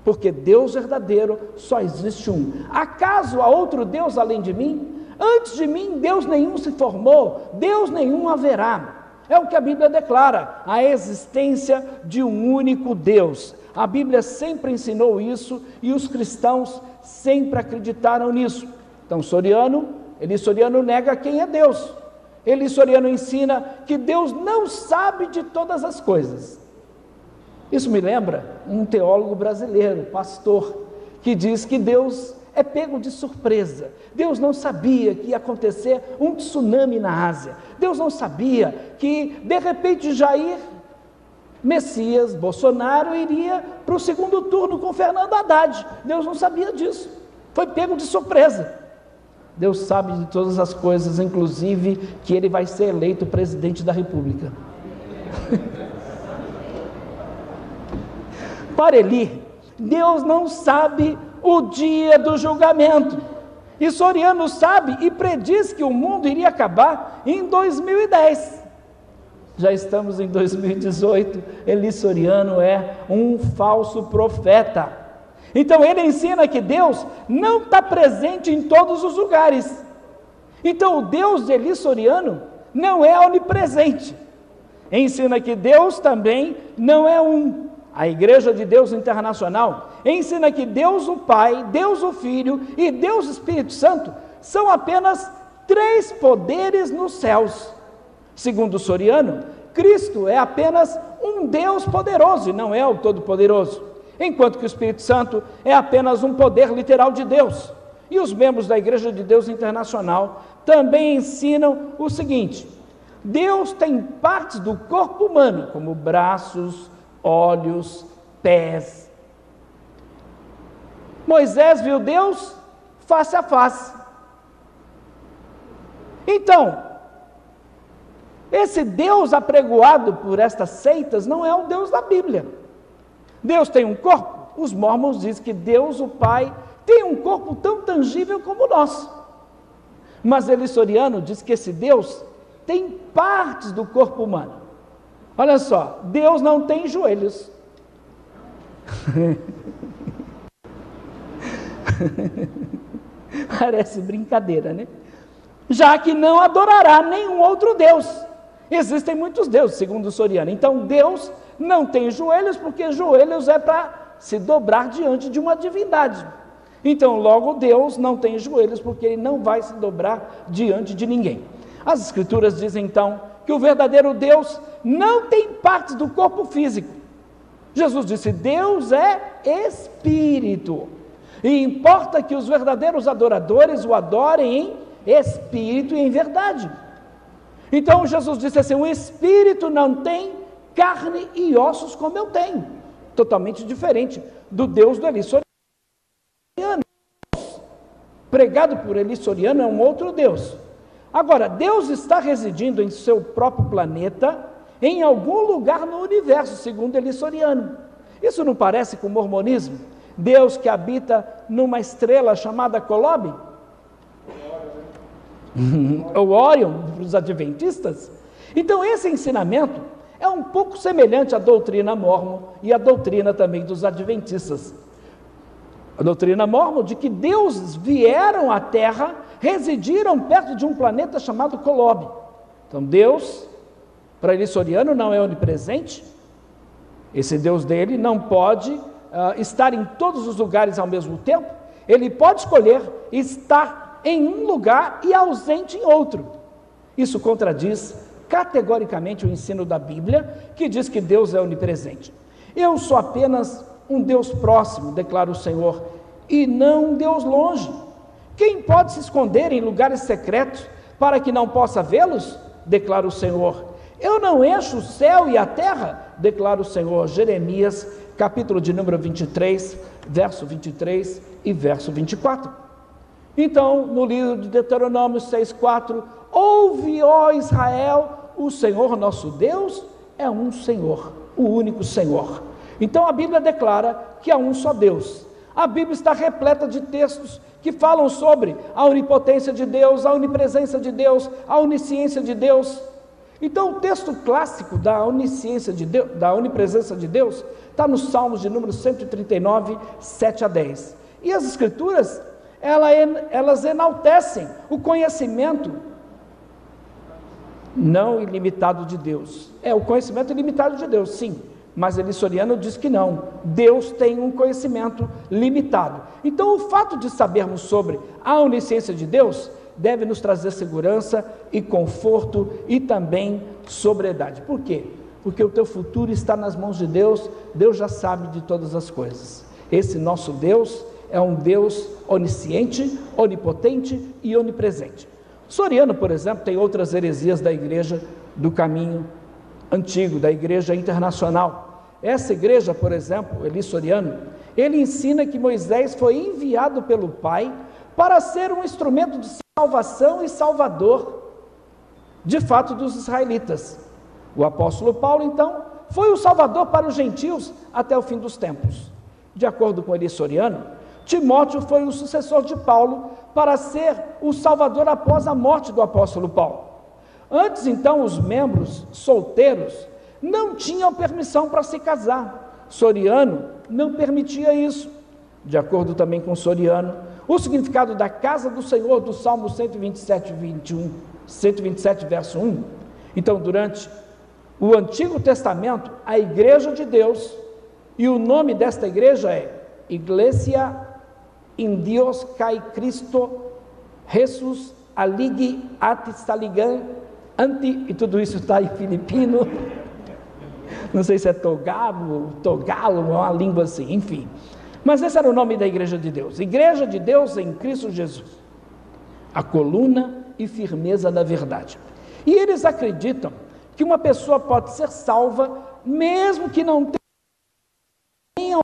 A: porque Deus verdadeiro só existe um. Acaso há outro Deus além de mim? Antes de mim Deus nenhum se formou, Deus nenhum haverá. É o que a Bíblia declara, a existência de um único Deus. A Bíblia sempre ensinou isso e os cristãos sempre acreditaram nisso. Então Elis Soriano nega quem é Deus. Elis Soriano ensina que Deus não sabe de todas as coisas. Isso me lembra um teólogo brasileiro, pastor, que diz que Deus é pego de surpresa. Deus não sabia que ia acontecer um tsunami na Ásia. Deus não sabia que, de repente, Jair Messias Bolsonaro iria para o segundo turno com Fernando Haddad. Deus não sabia disso. Foi pego de surpresa. Deus sabe de todas as coisas, inclusive que ele vai ser eleito presidente da República. Para Eli, Deus não sabe o dia do julgamento. E Soriano sabe e prediz que o mundo iria acabar em 2010. Já estamos em 2018, Elis Soriano é um falso profeta. Então ele ensina que Deus não está presente em todos os lugares. Então o Deus de Elis Soriano não é onipresente. Ensina que Deus também não é um. A Igreja de Deus Internacional ensina que Deus o Pai, Deus o Filho e Deus o Espírito Santo são apenas 3 poderes nos céus. Segundo Soriano, Cristo é apenas um Deus poderoso e não é o Todo-Poderoso, enquanto que o Espírito Santo é apenas um poder literal de Deus. E os membros da Igreja de Deus Internacional também ensinam o seguinte: Deus tem partes do corpo humano, como braços, olhos, pés. Moisés viu Deus face a face. Então, esse Deus apregoado por estas seitas não é o Deus da Bíblia. Deus tem um corpo? Os mormons dizem que Deus, o Pai, tem um corpo tão tangível como o nosso. Mas Elis Soriano diz que esse Deus tem partes do corpo humano. Olha só, Deus não tem joelhos. Parece brincadeira, né? Já que não adorará nenhum outro Deus. Existem muitos deuses, segundo o Soriano. Então Deus não tem joelhos, porque joelhos é para se dobrar diante de uma divindade. Então logo Deus não tem joelhos, porque ele não vai se dobrar diante de ninguém. As Escrituras dizem então que o verdadeiro Deus não tem partes do corpo físico. Jesus disse: Deus é Espírito, e importa que os verdadeiros adoradores o adorem em Espírito e em verdade. Então Jesus disse assim: o Espírito não tem carne e ossos como eu tenho. Totalmente diferente do Deus do Elis Soriano. Pregado por Elis Soriano é um outro Deus. Agora, Deus está residindo em seu próprio planeta, em algum lugar no universo, segundo Elis Soriano. Isso não parece com o mormonismo? Deus que habita numa estrela chamada Kolob? Ou Órion, para os adventistas? Então esse ensinamento é um pouco semelhante à doutrina mórmon e à doutrina também dos adventistas. A doutrina mórmon de que deuses vieram à Terra, residiram perto de um planeta chamado Kolob. Então Deus, para Elis Soriano, não é onipresente. Esse Deus dele não pode estar em todos os lugares ao mesmo tempo. Ele pode escolher estar em um lugar e ausente em outro. Isso contradiz categoricamente o ensino da Bíblia, que diz que Deus é onipresente. Eu sou apenas um Deus próximo, declara o Senhor, e não um Deus longe. Quem pode se esconder em lugares secretos para que não possa vê-los? Declara o Senhor. Eu não encho o céu e a terra? Declara o Senhor. Jeremias, capítulo de número 23, verso 23 e verso 24. Então, no livro de Deuteronômio 6,4, ouve, ó Israel, o Senhor nosso Deus é um Senhor, o único Senhor. Então a Bíblia declara que há um só Deus. A Bíblia está repleta de textos que falam sobre a onipotência de Deus, a onipresença de Deus, a onisciência de Deus. Então o texto clássico da onisciência de Deus, da onipresença de Deus, está nos Salmos de número 139, 7 a 10. E as Escrituras, elas enaltecem o conhecimento não ilimitado de Deus. É o conhecimento ilimitado de Deus, sim. Mas Elis Soriano diz que não, Deus tem um conhecimento limitado. Então o fato de sabermos sobre a onisciência de Deus deve nos trazer segurança e conforto e também sobriedade. Por quê? Porque o teu futuro está nas mãos de Deus, Deus já sabe de todas as coisas. Esse nosso Deus é um Deus onisciente, onipotente e onipresente. Soriano, por exemplo, tem outras heresias da igreja do caminho antigo, da igreja internacional. Essa igreja, por exemplo, Elis Soriano, ele ensina que Moisés foi enviado pelo Pai para ser um instrumento de salvação e salvador, de fato, dos israelitas. O apóstolo Paulo, então, foi o salvador para os gentios até o fim dos tempos. De acordo com Elis Soriano, Timóteo foi o sucessor de Paulo para ser o salvador após a morte do apóstolo Paulo. Antes, então, os membros solteiros não tinham permissão para se casar. Soriano não permitia isso. De acordo também com Soriano, o significado da casa do Senhor, do Salmo 127, verso 1. Então, durante o Antigo Testamento, a igreja de Deus, e o nome desta igreja é Iglesia in Dios Kai Cristo Jesus Aligi Atistaligan Anti, e tudo isso está em filipino, não sei se é togalo, uma língua assim, enfim. Mas esse era o nome da igreja de Deus, igreja de Deus em Cristo Jesus, a coluna e firmeza da verdade. E eles acreditam que uma pessoa pode ser salva, mesmo que não tenha.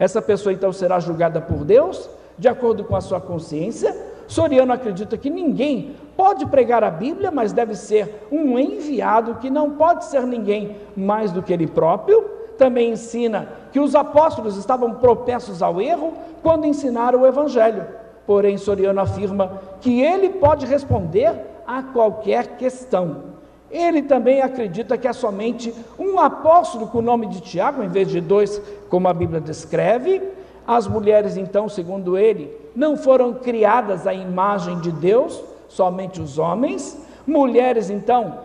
A: Essa pessoa então será julgada por Deus, de acordo com a sua consciência. Soriano acredita que ninguém pode pregar a Bíblia, mas deve ser um enviado, que não pode ser ninguém mais do que ele próprio. Também ensina que os apóstolos estavam propensos ao erro quando ensinaram o Evangelho. Porém, Soriano afirma que ele pode responder a qualquer questão. Ele também acredita que é somente um apóstolo com o nome de Tiago, em vez de dois, como a Bíblia descreve. As mulheres, então, segundo ele, não foram criadas à imagem de Deus, somente os homens. Mulheres, então,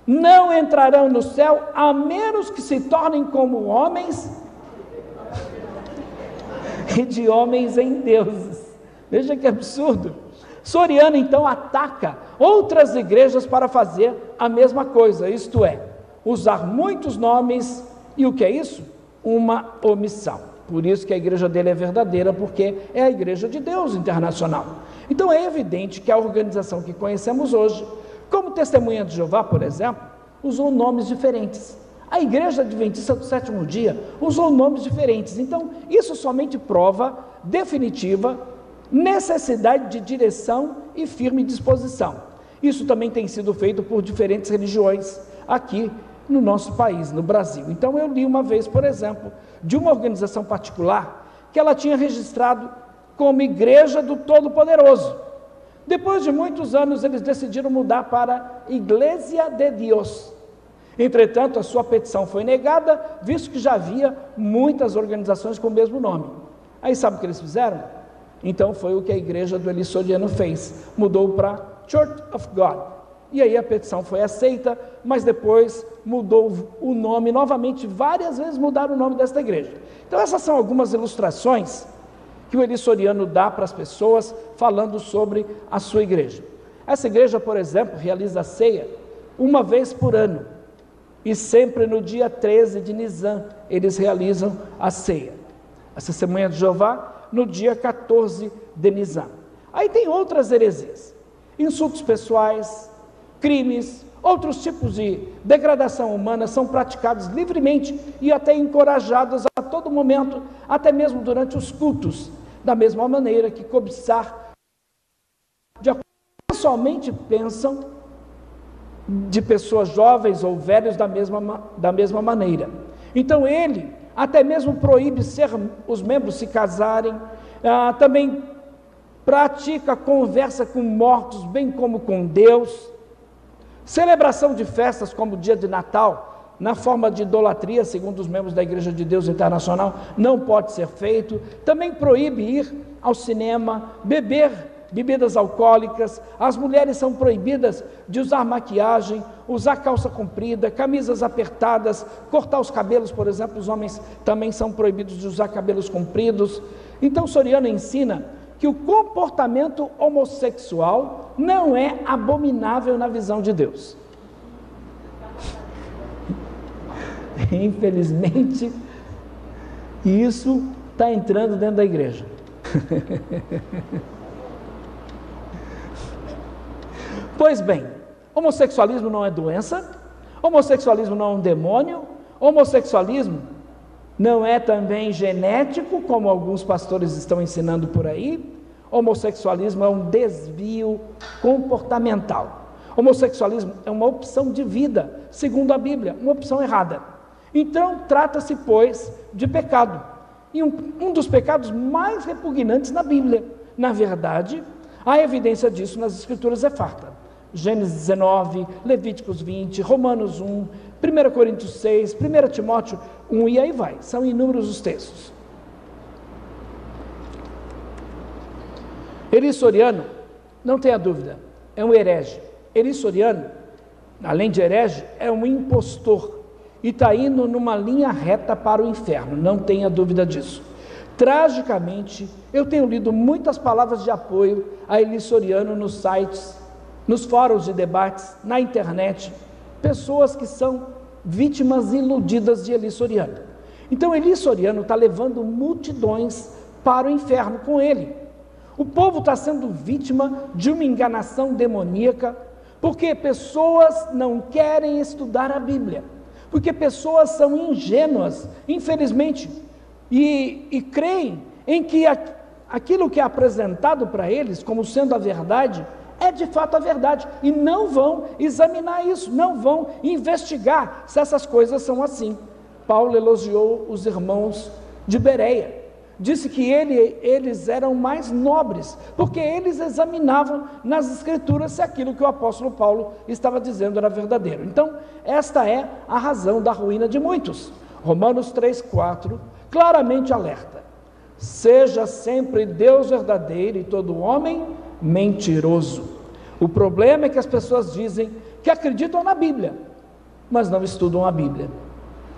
A: não entrarão no céu, a menos que se tornem como homens, e de homens em deuses. Veja que absurdo. Soriano, então, ataca outras igrejas para fazer a mesma coisa, isto é, usar muitos nomes, e o que é isso? Uma omissão. Por isso que a igreja dele é verdadeira, porque é a igreja de Deus internacional. Então é evidente que a organização que conhecemos hoje, como Testemunha de Jeová, por exemplo, usou nomes diferentes. A igreja adventista do sétimo dia usou nomes diferentes. Então isso somente prova definitiva necessidade de direção e firme disposição. Isso também tem sido feito por diferentes religiões aqui no nosso país, no Brasil. Então eu li uma vez, por exemplo, de uma organização particular que ela tinha registrado como Igreja do Todo-Poderoso. Depois de muitos anos, eles decidiram mudar para Iglesia de Dios. Entretanto, a sua petição foi negada, visto que já havia muitas organizações com o mesmo nome. Aí sabe o que eles fizeram? Então foi o que a igreja do Elis Soriano fez, mudou para Church of God. E aí a petição foi aceita, mas depois mudou o nome novamente, várias vezes mudaram o nome desta igreja. Então essas são algumas ilustrações que o Eli Soriano dá para as pessoas, falando sobre a sua igreja. Essa igreja, por exemplo, realiza a ceia uma vez por ano, e sempre no dia 13 de Nisan, eles realizam a ceia. A Testemunha de Jeová, no dia 14 de Nisan. Aí tem outras heresias, insultos pessoais, crimes, outros tipos de degradação humana são praticados livremente e até encorajados a todo momento, até mesmo durante os cultos, da mesma maneira que cobiçar de acordo com o que somente pensam de pessoas jovens ou velhos da mesma maneira. Então ele até mesmo proíbe os membros se casarem, também pratica conversa com mortos, bem como com Deus, celebração de festas como o dia de Natal, na forma de idolatria, segundo os membros da Igreja de Deus Internacional, não pode ser feito. Também proíbe ir ao cinema, beber bebidas alcoólicas. As mulheres são proibidas de usar maquiagem, usar calça comprida, camisas apertadas, cortar os cabelos, por exemplo. Os homens também são proibidos de usar cabelos compridos. Então Soriano ensina que o comportamento homossexual não é abominável na visão de Deus. Infelizmente, isso está entrando dentro da igreja. Pois bem, homossexualismo não é doença, homossexualismo não é um demônio, homossexualismo não é também genético, como alguns pastores estão ensinando por aí. Homossexualismo é um desvio comportamental. Homossexualismo é uma opção de vida, segundo a Bíblia, uma opção errada. Então, trata-se, pois, de pecado. E um dos pecados mais repugnantes na Bíblia. Na verdade, a evidência disso nas Escrituras é farta. Gênesis 19, Levíticos 20, Romanos 1, 1 Coríntios 6, 1 Timóteo 1, e aí vai, são inúmeros os textos. Eli Soriano, não tenha dúvida, é um herege. Eli Soriano, além de herege, é um impostor e está indo numa linha reta para o inferno, não tenha dúvida disso. Tragicamente, eu tenho lido muitas palavras de apoio a Eli Soriano nos sites, nos fóruns de debates, na internet, pessoas que são vítimas iludidas de Eli Soriano. Então Eli Soriano está levando multidões para o inferno com ele. O povo está sendo vítima de uma enganação demoníaca, porque pessoas não querem estudar a Bíblia, porque pessoas são ingênuas, infelizmente, e creem em que aquilo que é apresentado para eles como sendo a verdade, é de fato a verdade, e não vão examinar isso, não vão investigar se essas coisas são assim. Paulo elogiou os irmãos de Bereia, disse que eles eram mais nobres, porque eles examinavam nas Escrituras se aquilo que o apóstolo Paulo estava dizendo era verdadeiro. Então, esta é a razão da ruína de muitos. Romanos 3,4 claramente alerta: seja sempre Deus verdadeiro e todo homem mentiroso. O problema é que as pessoas dizem que acreditam na Bíblia, mas não estudam a Bíblia.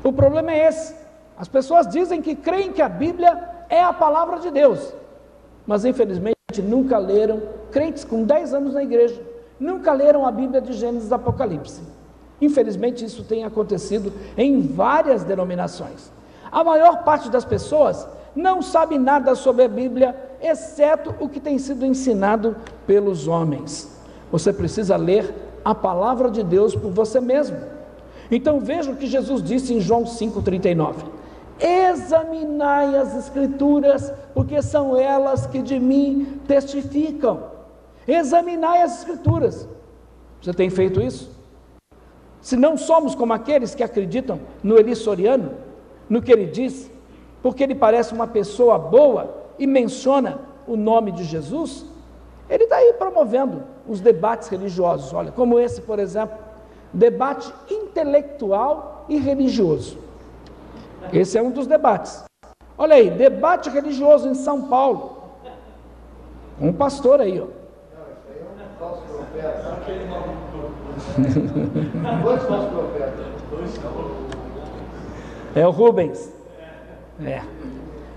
A: O problema é esse: as pessoas dizem que creem que a Bíblia é a palavra de Deus, mas infelizmente nunca leram, crentes com 10 anos na igreja, nunca leram a Bíblia de Gênesis e Apocalipse. Infelizmente isso tem acontecido em várias denominações. A maior parte das pessoas não sabe nada sobre a Bíblia, exceto o que tem sido ensinado pelos homens. Você precisa ler a palavra de Deus por você mesmo. Então veja o que Jesus disse em João 5,39: examinai as Escrituras, porque são elas que de mim testificam. Examinai as Escrituras. Você tem feito isso? Se não somos como aqueles que acreditam no Eli Soriano, no que ele diz, porque ele parece uma pessoa boa e menciona o nome de Jesus, ele está aí promovendo os debates religiosos. Olha, como esse, por exemplo, debate intelectual e religioso. Esse é um dos debates. Olha aí, debate religioso em São Paulo. Um pastor aí, ó. É o Rubens. É.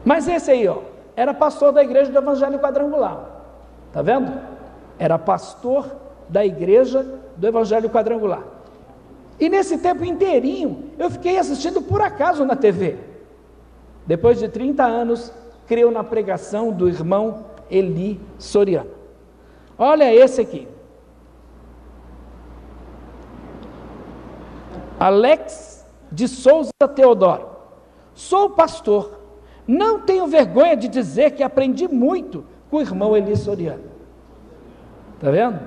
A: Mas esse aí, ó, era pastor da igreja do Evangelho Quadrangular. Está vendo? Era pastor da igreja do Evangelho Quadrangular. E nesse tempo inteirinho, eu fiquei assistindo por acaso na TV. Depois de 30 anos, creio na pregação do irmão Eli Soriano. Olha esse aqui. Alex de Souza Teodoro. Sou pastor. Não tenho vergonha de dizer que aprendi muito com o irmão Eli Soriano. Está vendo?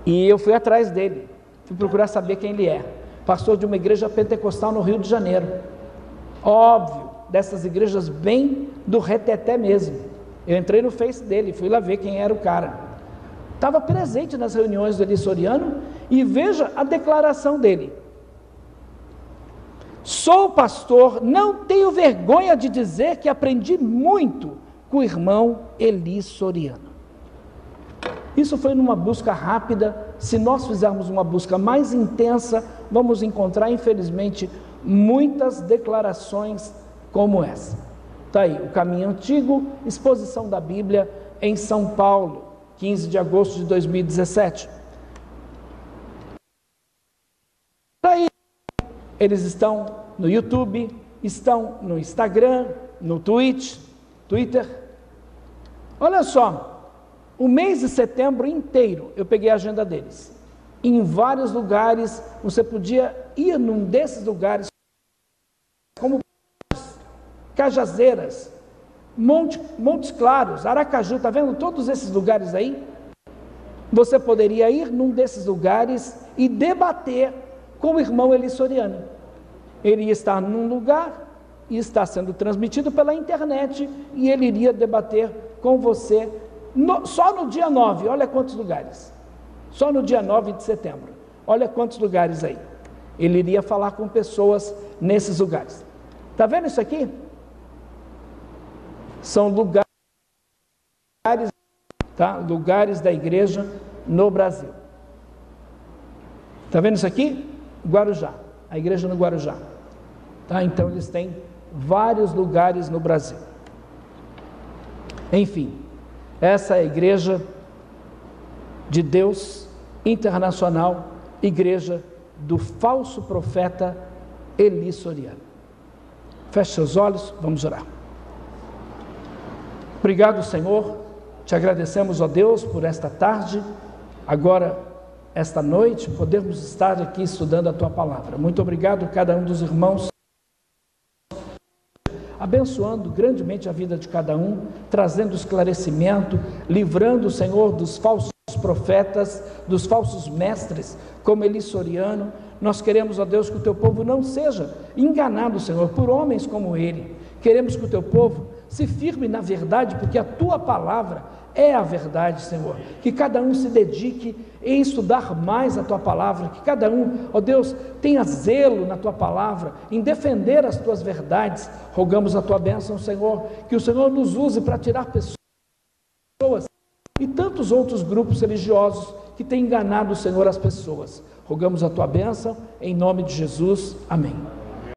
A: E eu fui atrás dele. Fui procurar saber quem ele é. Pastor de uma igreja pentecostal no Rio de Janeiro. Óbvio, dessas igrejas bem do reteté mesmo. Eu entrei no Face dele, fui lá ver quem era o cara. Estava presente nas reuniões do Eli Soriano e veja a declaração dele. Sou pastor, não tenho vergonha de dizer que aprendi muito com o irmão Eli Soriano. Isso foi numa busca rápida. Se nós fizermos uma busca mais intensa, vamos encontrar, infelizmente, muitas declarações como essa. Está aí, o Caminho Antigo, exposição da Bíblia em São Paulo, 15 de agosto de 2017. Está aí, eles estão no YouTube, estão no Instagram, no Twitter. Olha só, o mês de setembro inteiro, eu peguei a agenda deles. Em vários lugares, você podia ir num desses lugares, como Cajazeiras, Montes Claros, Aracaju, está vendo todos esses lugares aí? Você poderia ir num desses lugares e debater com o irmão Eli Soriano. Ele ia estar num lugar e está sendo transmitido pela internet e ele iria debater com você só no dia 9, olha quantos lugares. Só no dia 9 de setembro, olha quantos lugares aí. Ele iria falar com pessoas nesses lugares. Está vendo isso aqui? São lugares, tá? Lugares da igreja no Brasil. Está vendo isso aqui? Guarujá, a igreja no Guarujá. Tá? Então eles têm vários lugares no Brasil. Enfim, essa é a igreja de Deus internacional, igreja do falso profeta Eli Soriano. Feche seus olhos, vamos orar. Obrigado, Senhor, te agradecemos, ó Deus, por esta tarde, agora, esta noite, podermos estar aqui estudando a Tua Palavra. Muito obrigado a cada um dos irmãos, abençoando grandemente a vida de cada um, trazendo esclarecimento, livrando o Senhor dos falsos profetas, dos falsos mestres, como Eli Soriano. Nós queremos, ó Deus, que o Teu povo não seja enganado, Senhor, por homens como ele. Queremos que o Teu povo se firme na verdade, porque a Tua Palavra é a verdade, Senhor. Que cada um se dedique em estudar mais a Tua Palavra, que cada um, ó Deus, tenha zelo na Tua Palavra, em defender as Tuas verdades. Rogamos a Tua bênção, Senhor, que o Senhor nos use para tirar pessoas e tantos outros grupos religiosos que têm enganado, Senhor, as pessoas. Rogamos a Tua bênção, em nome de Jesus. Amém.